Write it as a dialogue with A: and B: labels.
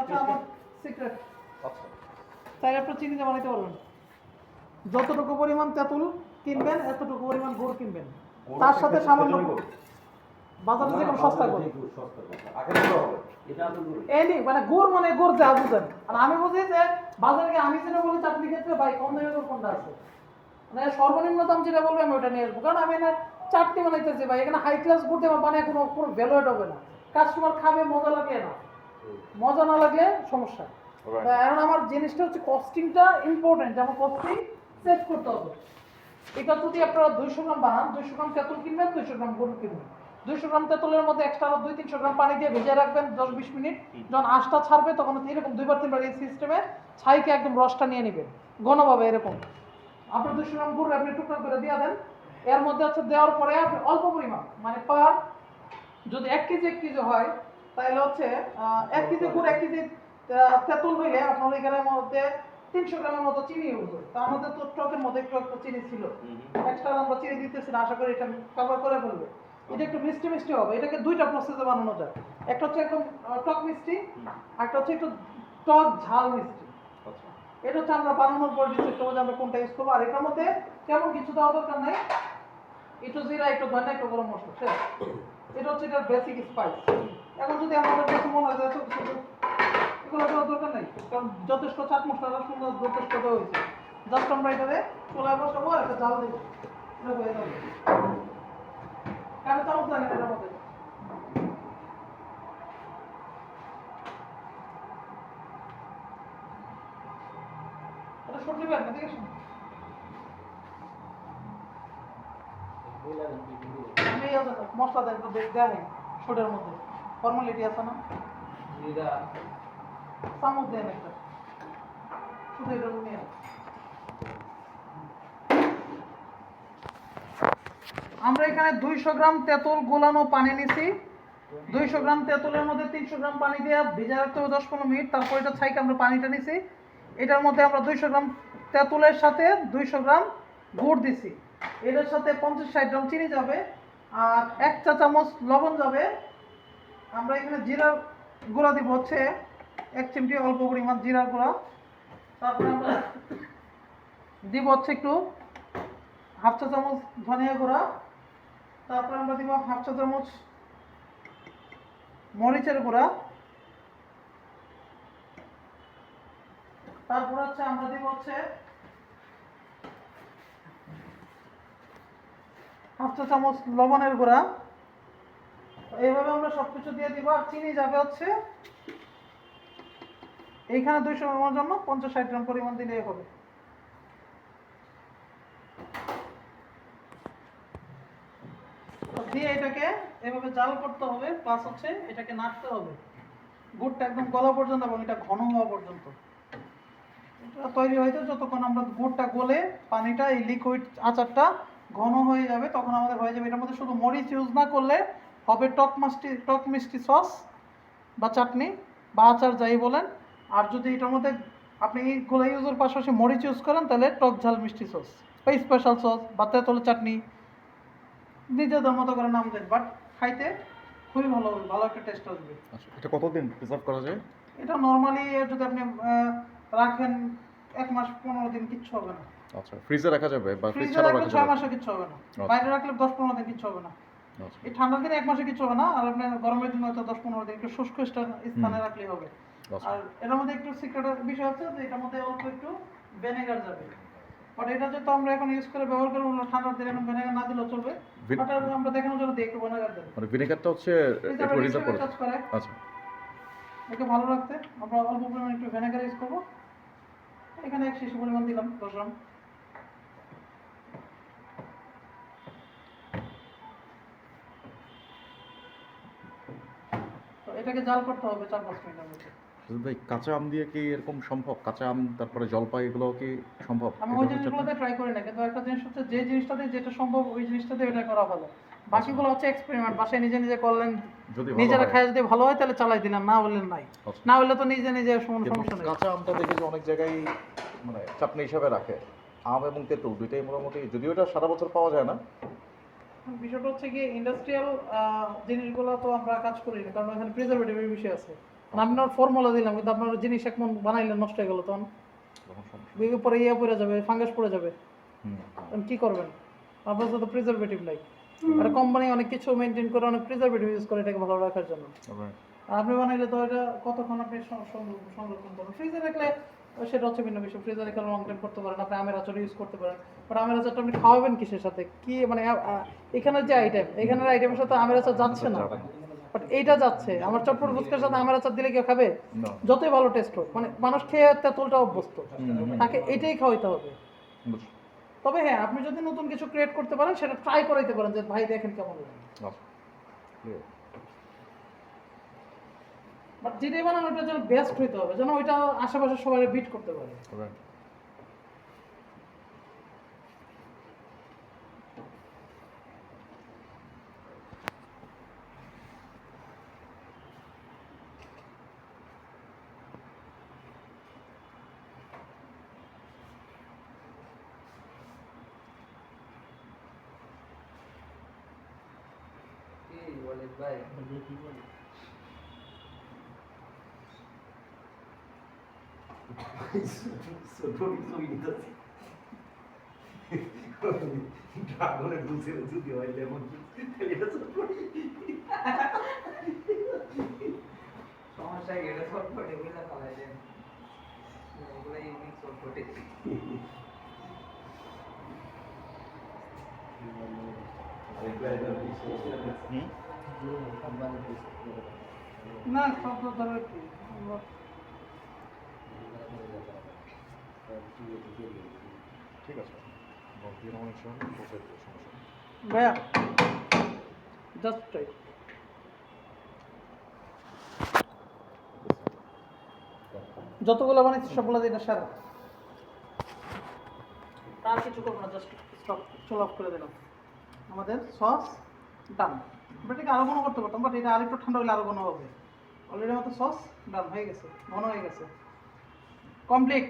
A: আচ্ছা আমার সিক্রেট
B: আচ্ছা
A: তাই আপনার চিনি দিয়ে বানাইতে পারবেন যতটুকু পরিমাণ তেঁতুল কিনবেন এতটুকু পরিমাণ গুড় কিনবেন তার সাথে সামান্য বাজারে যে কোনো সস্তা গুড় এই মানে গুড় মানে গুড় যা বুঝেন আর আমি বুঝি যে বাজারে গিয়ে আমি যেটা বলি চাটনি ক্ষেত্রে ভাই কম দামে গুড় কোনটা আছে মানে সর্বনিম্ন দাম যেটা বলবো আমি ওটা নিয়ে আসবো কারণ আমি না চাটনি বানাইতেছি ভাই এখানে হাই ক্লাস গুড় দিয়ে আমার বানায় কোনো কোনো ভ্যালু হবে না কাস্টমার খাবে মজা লাগলে না মজা না লাগলে সমস্যা এখন আমার জিনিসটা হচ্ছে কস্টিংটা ইম্পর্টেন্ট যেমন কস্টিং সেভ করতে হবে এটা যদি আপনারা 200 গ্রাম বানান 200 গ্রাম তেঁতুল কিনবেন 200 গ্রাম গুড় কিনবেন 200 গ্রাম তেঁতুলের মধ্যে এক্সট্রা 200-300 গ্রাম পানি দিয়ে ভেজে রাখবেন 10-20 মিনিট যখন আঁশটা ছাড়বে তখন এরকম দুইবার তিনবার এই সিস্টেমে ছাইকে একদম রসটা নিয়ে নেবেন ঘনভাবে এরকম আপনি 200 গ্রাম গুড় আপনি টুকরা করে দিয়ে দেন এর মধ্যে হচ্ছে দেওয়ার পরে আপনি অল্প পরিমাণ মানে পার যদি 1 কেজি 1 কেজি হয় তাহলে হচ্ছে 1 কেজি গুড় 1 কেজি তেঁতুল হইলে আপনার এখানের মধ্যে 300 গ্রামের মতো চিনি ইউজ হয় তার মধ্যে তো টকের মধ্যে একটু চিনি ছিল এক্সট্রা আমরা চিনি দিতেছি না আশা করি এটা কভার করে ফেলবে এটা একটু মিষ্টি মিষ্টি হবে এটাকে দুইটা প্রসেসে বানানো যায় একটা হচ্ছে একদম টক মিষ্টি একটা হচ্ছে একটু টক ঝাল মিষ্টি এটা হচ্ছে আমরা বানানোর পর ডিসাইড করবো যে আমরা কোনটা ইউজ করবো আর এটার মধ্যে তেমন কিছু দেওয়ার দরকার নাই একটু জিরা একটু ধনিয়া একটু গরম মশলা শেষ এটা হচ্ছে এটার বেসিক স্পাইস এখন যদি আমাদের কাছে মনে হয় যে এত কিছু এগুলো দেওয়ার দরকার নেই কারণ যথেষ্ট চাট মশলা সুন্দর যথেষ্ট দেওয়া হয়েছে জাস্ট আমরা এটাতে চুলায় বসাবো আর একটা জাল দেবো এটা হয়ে যাবে কারণ চামচ লাগে এটার মধ্যে এটা সবজি ব্যাগ না ঠিক আছে আমি মশলা দেয় একটু দেয় শুটের মধ্যে ফর্মালিটি আছে না চামচ দেন একটা শুধু এটা নিয়ে আমরা এখানে 200 গ্রাম তেঁতুল গোলানো পানি নিছি 200 গ্রাম তেঁতুলের মধ্যে 300 গ্রাম পানি দিয়ে ভিজা রাখতে হবে 10-15 মিনিট তারপর এটা ছাইকে আমরা পানিটা নিছি এটার মধ্যে আমরা 200 গ্রাম তেঁতুলের সাথে 200 গ্রাম গুড় দিছি এটার সাথে 50-60 গ্রাম চিনি যাবে আর 1 চা চামচ লবণ যাবে আমরা এখানে জিরার গুঁড়া দিব হচ্ছে 1 চিমটি অল্প পরিমাণ জিরার গুঁড়া তারপরে আমরা দিব হচ্ছে একটু হাফ চা চামচ ধনিয়া গুঁড়া তারপরে আমরা দিব হাফ চা চামচ মরিচের গুঁড়া তারপর হচ্ছে আমরা দিব হচ্ছে হাফ চা চামচ লবণের গুঁড়া এইভাবে আমরা সবকিছু দিয়ে দিব আর চিনি যাবে হচ্ছে এইখানে 200 গ্রামের জন্য 50-60 গ্রাম পরিমাণ দিলেই হবে দিয়ে এটাকে এভাবে জাল করতে হবে প্লাস হচ্ছে এটাকে নাড়তে হবে গুড়টা একদম গলা পর্যন্ত এবং এটা ঘন হওয়া পর্যন্ত এটা তৈরি হইতে যতক্ষণ আমরা গুড়টা গলে পানিটা এই লিকুইড আচারটা ঘন হয়ে যাবে তখন আমাদের হয়ে যাবে এটার মধ্যে শুধু মরিচ ইউজ না করলে হবে টক মিষ্টি সস বা চাটনি বা আচার যাই বলেন আর যদি এটার মধ্যে আপনি গোলা ইউজের পাশাপাশি মরিচ ইউজ করেন তাহলে টক ঝাল মিষ্টি সস বা স্পেশাল সস বা তেঁতুলের চাটনি নিজেদের মতো করে নাম দেন বাট খাইতে খুবই ভালো হবে ভালো একটা টেস্ট আসবে
B: আচ্ছা এটা কতদিন প্রিজার্ভ করা যায়
A: এটা নর্মালি যদি আপনি রাখেন 1 মাস 15 দিন কিচ্ছু হবে না
B: আচ্ছা ফ্রিজে রাখা যাবে বা ফ্রিজ
A: ফ্রিজে
B: ছাড়া
A: রাখলে
B: রাখা
A: 6
B: যাবে
A: মাসে কিচ্ছু হবে না বাইরে রাখলে 10-15 দিন কিচ্ছু হবে না
B: আচ্ছা
A: এই ঠান্ডার দিনে 1 মাসে কিচ্ছু হবে না আর আপনি গরমের দিনে হয়তো 10-15 দিন একটু শুষ্ক স্থানে রাখলেই হবে
B: আচ্ছা।
A: আর এটার মধ্যে একটু সিক্রেটের বিষয় হচ্ছে যে এটার মধ্যে অল্প একটু ভিনেগার যাবে বাট এটা যেহেতু আমরা এখন ইউজ করে ব্যবহার করবো ঠান্ডার দিনে এখন ভিনেগার না দিলেও চলবে বাট আমরা দেখানোর জন্য দিই একটু ভিনেগার দেন
B: মানে ভিনেগারটা হচ্ছে একটু রিজার্ভ করে আচ্ছা
A: একে ভালো রাখতে আমরা অল্প পরিমাণ একটু ভিনেগার ইউজ করবো এখানে 1 শিশি পরিমাণ দিলাম 10 গ্রাম তো এটাকে জাল করতে হবে 4-5 মিনিটের মধ্যে
B: ভাই কাঁচা আম দিয়ে কি এরকম সম্ভব কাঁচা আম তারপরে জলপাই এগুলো কি সম্ভব
A: আমি ওই জিনিসগুলোতে ট্রাই করি না কিন্তু একটা জিনিস হচ্ছে যে জিনিসটাতে যেটা সম্ভব ওই জিনিসটাতে এটা করা ভালো বাকিগুলো হচ্ছে এক্সপেরিমেন্ট বাসায় নিজে নিজে করলেন নিজেরা খায় যদি ভালো হয় তাহলে চালাই দিলাম না হলে নাই না হলে তো নিজে নিজে সমস্যা নেই
B: কাঁচা আমটা দেখি যে অনেক জায়গায় মানে চাটনি হিসাবে রাখে আম এবং তেঁতুল দুইটাই মোটামুটি যদিও এটা সারা বছর পাওয়া যায় না
A: বিষয়টা হচ্ছে কি ইন্ডাস্ট্রিয়াল জিনিসগুলো তো আমরা কাজ করি না কারণ এখানে প্রিজারভেটিভের বিষয় আছে আপনার ফর্মুলা দিলাম কিন্তু আপনার জিনিস এক মন বানাইলেন নষ্ট হয়ে গেল তখন
B: তখন সমস্যা।
A: বিঘে পরে ইয়ে পড়ে যাবে, ফাঙ্গাস পড়ে যাবে,
B: হুম,
A: তখন কি করবেন? আপনার তো প্রিজারভেটিভ নাই। আর কোম্পানি অনেক কিছু মেনটেন করে, অনেক প্রিজারভেটিভ ইউজ করে এটাকে ভালো রাখার জন্য।
B: Right.
A: আর আপনি বানাইলে তো এটা কতক্ষণ আপনি সংরক্ষণ করবেন? ফ্রিজে রাখলে সেটা হচ্ছে ভিন্ন বিষয়। ফ্রিজে রেখে লং টাইম করতে পারেন, আপনি আমের আচার ইউজ করতে পারেন। বাট আমের আচারটা আপনি খাওয়াবেন কিসের সাথে? কি মানে এখানের যে আইটেম, এখানের আইটেমের সাথে আমের আচার যাচ্ছে না,
B: যাবে না।
A: বাট এইটা যাচ্ছে। আমার চটপট ফুচকার সাথে আমের আচার দিলে কেউ খাবে?
B: No.
A: যতই ভালো টেস্ট হোক, মানে মানুষ খেয়ে তেঁতুলটা অভ্যস্ত, তাকে এটাই খাওয়াইতে হবে।
B: বুঝছি।
A: তবে হ্যাঁ, আপনি যদি নতুন কিছু ক্রিয়েট করতে পারেন সেটা ট্রাই করাইতে পারেন যে ভাই দেখেন কেমন লাগে।
B: আচ্ছা। Clear.
A: বাট যেটাই বানান ওটা যেন বেস্ট হইতে হবে, যেন ওইটা আশেপাশে সবাই বিট করতে পারে।
B: Right.
C: ড্রাগনের জুসের যদি হয় লেমন জুস তাহলে এটা তো
D: সমস্যা কি এটা শর্টকাট এগুলো খাওয়াই দেন এগুলো ইউনিক শর্টকাটে
B: হুম?
A: না সব ধরনের কি
B: ঠিক আছে। বলতে আমার ইচ্ছা হলে পৌঁছে দেবো, সমস্যা নেই।
A: ভাইয়া জাস্ট ট্রাই। যতগুলো বানাইছি সবগুলো দিয়ে এটা সারা। আর কিছু করবো না, জাস্ট স্টপ চল অফ করে দিলাম। আমাদের সস ডান। আমরা এটাকে আরো ঘন করতে পারতাম, বাট এটা আরেকটু ঠান্ডা হলে আরো ঘন হবে। অলরেডি আমাদের সস ডান হয়ে গেছে, ঘন হয়ে গেছে, কমপ্লিট।